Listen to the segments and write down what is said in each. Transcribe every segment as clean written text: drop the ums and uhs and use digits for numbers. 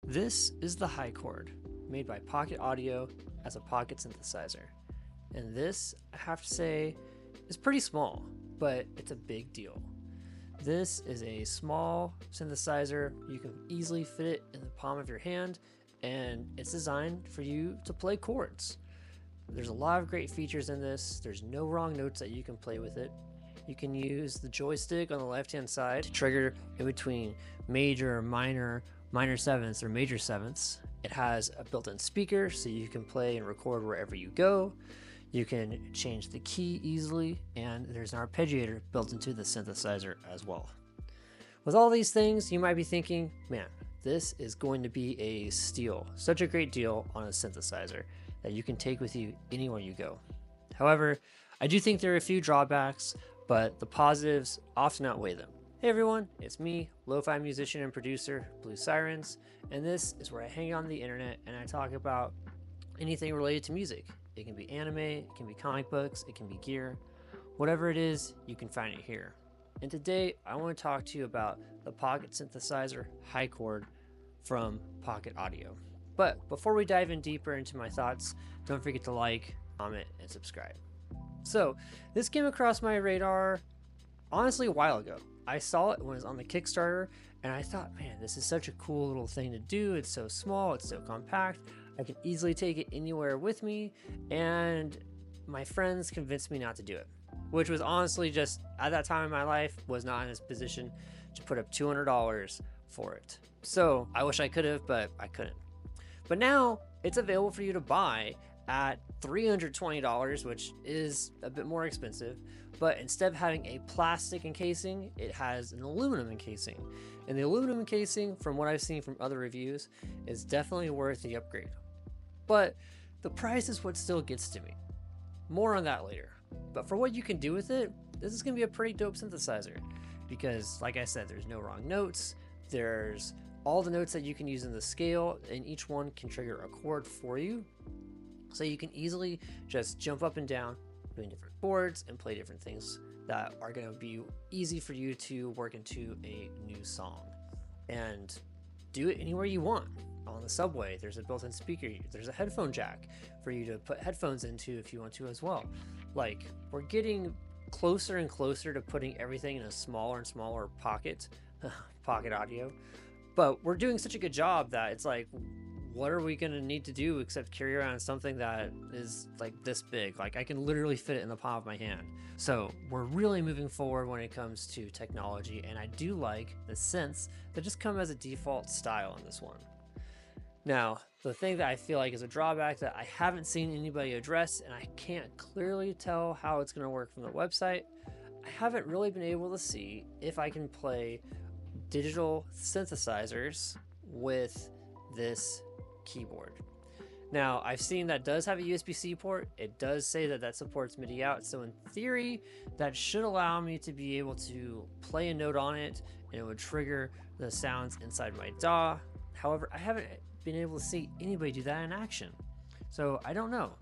This is the HiChord, made by Pocket Audio as a pocket synthesizer. And this, I have to say, is pretty small, but it's a big deal. This is a small synthesizer. You can easily fit it in the palm of your hand, and it's designed for you to play chords. There's a lot of great features in this. There's no wrong notes that you can play with it. You can use the joystick on the left-hand side to trigger in between major, minor sevenths, or major sevenths. It has a built-in speaker so you can play and record wherever you go. You can change the key easily, and there's an arpeggiator built into the synthesizer as well. With all these things, you might be thinking, man, this is going to be a steal. Such a great deal on a synthesizer that you can take with you anywhere you go. However, I do think there are a few drawbacks, but the positives often outweigh them. Hey everyone, it's me, lo-fi musician and producer, Blue Sirens, and this is where I hang on the internet and I talk about anything related to music. It can be anime, it can be comic books, it can be gear. Whatever it is, you can find it here. And today, I want to talk to you about the pocket synthesizer HiChord from Pocket Audio. But before we dive in deeper into my thoughts, don't forget to like, comment, and subscribe. So, this came across my radar, honestly, a while ago. I saw it when it was on the Kickstarter, and I thought, man, this is such a cool little thing to do. It's so small, it's so compact. I can easily take it anywhere with me, and my friends convinced me not to do it, which was honestly just, at that time in my life, was not in this position to put up $200 for it. So I wish I could have, but I couldn't. But now it's available for you to buy at $320, which is a bit more expensive, but instead of having a plastic encasing, it has an aluminum encasing. And the aluminum encasing, from what I've seen from other reviews, is definitely worth the upgrade. But the price is what still gets to me. More on that later. But for what you can do with it, this is going to be a pretty dope synthesizer, because like I said, there's no wrong notes. There's all the notes that you can use in the scale, and each one can trigger a chord for you. So you can easily just jump up and down doing different chords and play different things that are going to be easy for you to work into a new song. And do it anywhere you want. On the subway, there's a built-in speaker, there's a headphone jack for you to put headphones into if you want to as well. Like, we're getting closer and closer to putting everything in a smaller and smaller pocket audio, but we're doing such a good job that it's like, what are we going to need to do except carry around something that is like this big? Like, I can literally fit it in the palm of my hand. So we're really moving forward when it comes to technology, and I do like the synths that just come as a default style on this one. Now, the thing that I feel like is a drawback that I haven't seen anybody address, and I can't clearly tell how it's going to work from the website, I haven't really been able to see if I can play digital synthesizers with this keyboard. Now, I've seen that does have a USB-C port. It does say that that supports MIDI out, so in theory, that should allow me to be able to play a note on it, and it would trigger the sounds inside my DAW. However, I haven't been able to see anybody do that in action, so I don't know.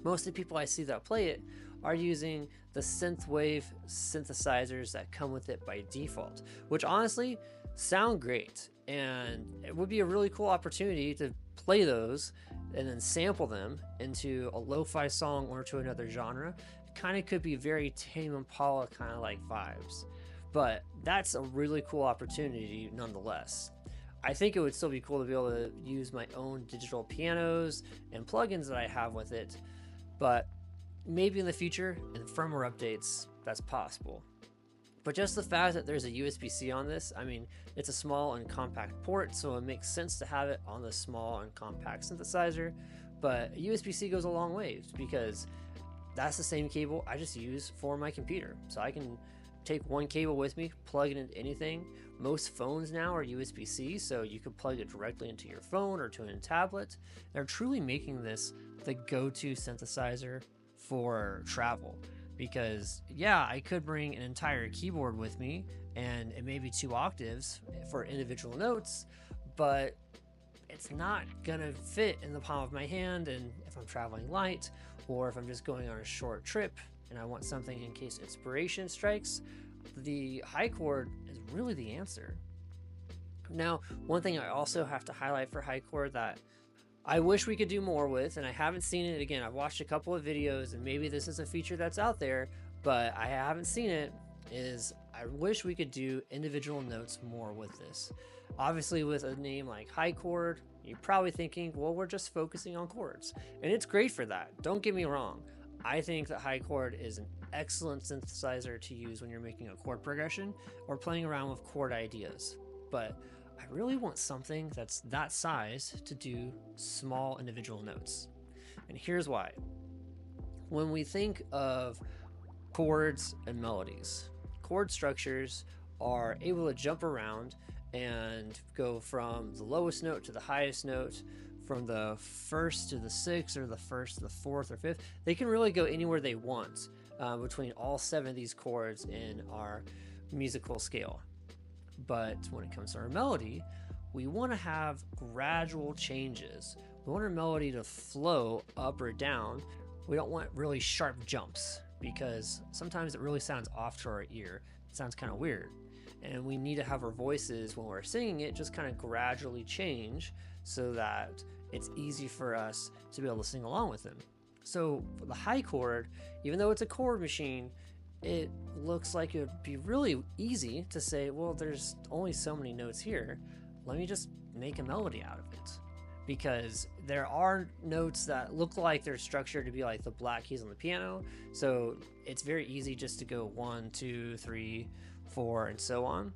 Most of the people I see that play it are using the synthwave synthesizers that come with it by default, which honestly sound great, and it would be a really cool opportunity to play those and then sample them into a lo-fi song or to another genre. It kind of could be very Tame Impala kind of like vibes, but that's a really cool opportunity nonetheless. I think it would still be cool to be able to use my own digital pianos and plugins that I have with it, but maybe in the future, in firmware updates, that's possible. But just the fact that there's a USB-C on this, I mean, it's a small and compact port, so it makes sense to have it on the small and compact synthesizer, but USB-C goes a long way because that's the same cable I just use for my computer. So I can take one cable with me, plug it into anything. Most phones now are USB-C, so you can plug it directly into your phone or to a tablet. They're truly making this the go-to synthesizer for travel. Because yeah, I could bring an entire keyboard with me and it may be 2 octaves for individual notes, but it's not gonna fit in the palm of my hand. And if I'm traveling light, or if I'm just going on a short trip and I want something in case inspiration strikes, the HiChord is really the answer. Now, one thing I also have to highlight for HiChord that I wish we could do more with, and I haven't seen it. Again, I've watched a couple of videos, and maybe this is a feature that's out there, but I haven't seen it, is I wish we could do individual notes more with this. Obviously, with a name like HiChord, you're probably thinking, well, we're just focusing on chords. And it's great for that. Don't get me wrong. I think that HiChord is an excellent synthesizer to use when you're making a chord progression or playing around with chord ideas. But I really want something that's that size to do small individual notes. And here's why. When we think of chords and melodies, chord structures are able to jump around and go from the lowest note to the highest note, from the first to the sixth, or the first to the fourth or fifth. They can really go anywhere they want between all 7 of these chords in our musical scale. But when it comes to our melody, we want to have gradual changes. We want our melody to flow up or down. We don't want really sharp jumps, because sometimes it really sounds off to our ear. It sounds kind of weird. And we need to have our voices, when we're singing it, just kind of gradually change so that it's easy for us to be able to sing along with them. So for the HiChord, even though it's a chord machine, it looks like it would be really easy to say, well, there's only so many notes here. Let me just make a melody out of it. Because there are notes that look like they're structured to be like the black keys on the piano. So it's very easy just to go 1, 2, 3, 4, and so on.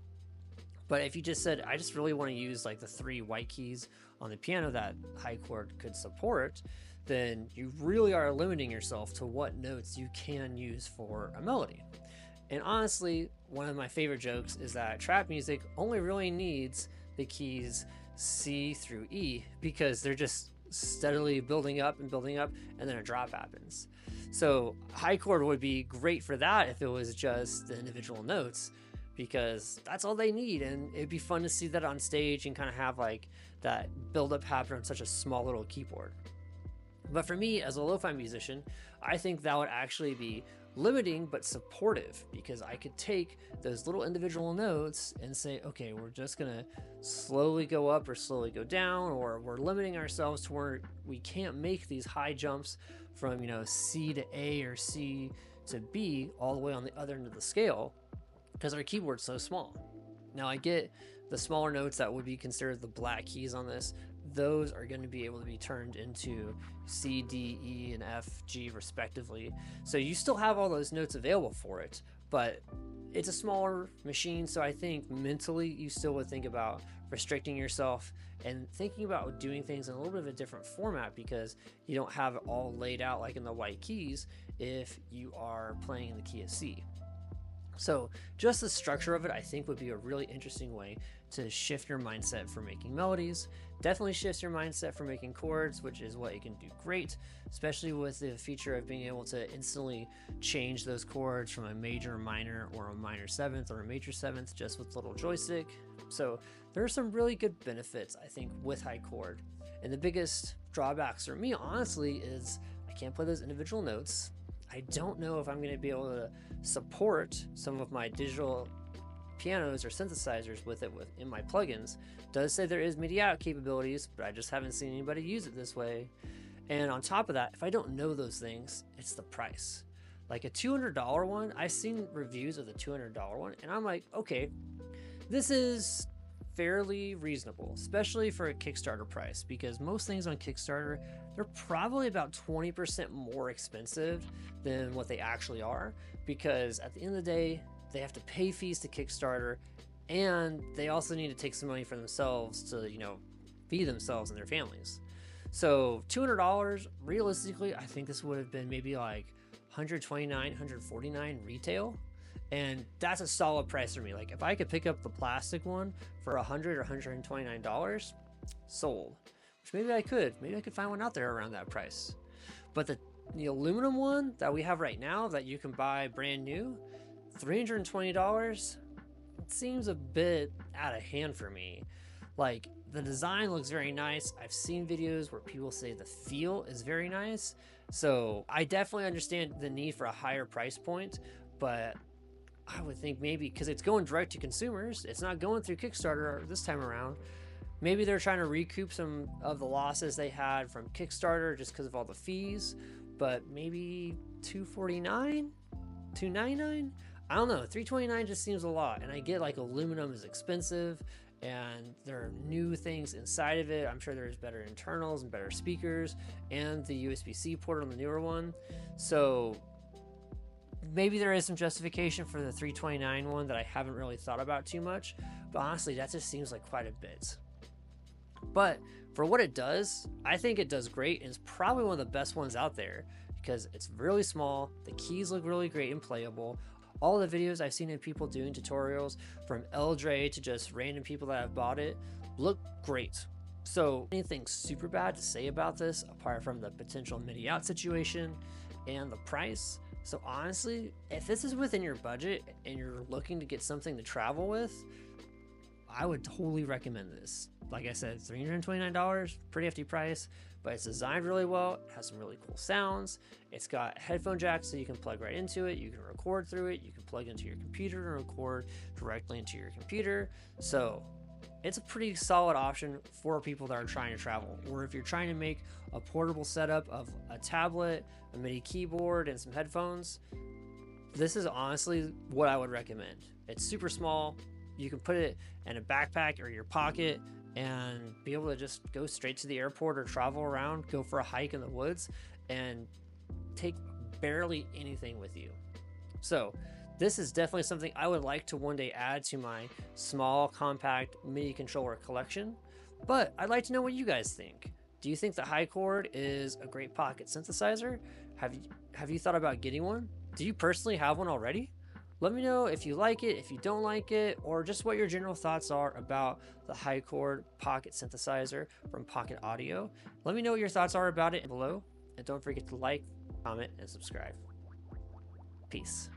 But if you just said, I just really want to use like the 3 white keys on the piano that HiChord could support, then you really are limiting yourself to what notes you can use for a melody. And honestly, one of my favorite jokes is that trap music only really needs the keys C through E, because they're just steadily building up, and then a drop happens. So HiChord would be great for that if it was just the individual notes, because that's all they need, and it'd be fun to see that on stage and kind of have like that build up happen on such a small little keyboard. But for me, as a lo-fi musician, I think that would actually be limiting but supportive, because I could take those little individual notes and say, okay, we're just gonna slowly go up or slowly go down, or we're limiting ourselves to where we can't make these high jumps from, you know, C to A or C to B all the way on the other end of the scale, because our keyboard's so small. Now, I get the smaller notes that would be considered the black keys on this. Those are going to be able to be turned into C, D, E, and F, G respectively. So you still have all those notes available for it, but it's a smaller machine. So I think mentally you still would think about restricting yourself and thinking about doing things in a little bit of a different format, because you don't have it all laid out like in the white keys if you are playing in the key of C. So just the structure of it, I think, would be a really interesting way to shift your mindset for making melodies. Definitely shifts your mindset for making chords, which is what it can do great, especially with the feature of being able to instantly change those chords from a major minor, or a minor 7th or a major 7th, just with a little joystick. So there are some really good benefits, I think, with HiChord. And the biggest drawbacks for me, honestly, is I can't play those individual notes. I don't know if I'm going to be able to support some of my digital pianos or synthesizers with it in my plugins. It does say there is MIDI out capabilities, but I just haven't seen anybody use it this way. And on top of that, if I don't know those things, it's the price. Like a $200 one, I've seen reviews of the $200 one, and I'm like, okay, this is fairly reasonable, especially for a Kickstarter price, because most things on Kickstarter, they're probably about 20% more expensive than what they actually are, because at the end of the day, they have to pay fees to Kickstarter, and they also need to take some money for themselves to, you know, feed themselves and their families. So $200, realistically, I think this would have been maybe like $129, $149 retail. And that's a solid price for me. Like if I could pick up the plastic one for $100 or $129, sold. Which maybe I could find one out there around that price. But the aluminum one that we have right now that you can buy brand new, $320, it seems a bit out of hand for me. Like the design looks very nice. I've seen videos where people say the feel is very nice. So I definitely understand the need for a higher price point, but I would think maybe because it's going direct to consumers, it's not going through Kickstarter this time around. Maybe they're trying to recoup some of the losses they had from Kickstarter just because of all the fees, but maybe $249, $299. I don't know. $329 just seems a lot, and I get like aluminum is expensive, and there are new things inside of it. I'm sure there's better internals and better speakers, and the USB-C port on the newer one. So maybe there is some justification for the $329 one that I haven't really thought about too much, but honestly, that just seems like quite a bit. But for what it does, I think it does great, and it's probably one of the best ones out there because it's really small. The keys look really great and playable. All the videos I've seen of people doing tutorials, from LJ to just random people that have bought it, look great. So anything super bad to say about this apart from the potential MIDI out situation and the price? So honestly, if this is within your budget and you're looking to get something to travel with, I would totally recommend this. Like I said, $329, pretty hefty price, but it's designed really well. It has some really cool sounds. It's got headphone jacks so you can plug right into it. You can record through it. You can plug into your computer and record directly into your computer. So it's a pretty solid option for people that are trying to travel, or if you're trying to make a portable setup of a tablet, a MIDI keyboard, and some headphones. This is honestly what I would recommend. It's super small. You can put it in a backpack or your pocket and be able to just go straight to the airport or travel around, go for a hike in the woods, and take barely anything with you. So this is definitely something I would like to one day add to my small, compact MIDI controller collection. But I'd like to know what you guys think. Do you think the HiChord is a great pocket synthesizer? Have you thought about getting one? Do you personally have one already? Let me know if you like it, if you don't like it, or just what your general thoughts are about the HiChord pocket synthesizer from Pocket Audio. Let me know what your thoughts are about it below, and don't forget to like, comment, and subscribe. Peace.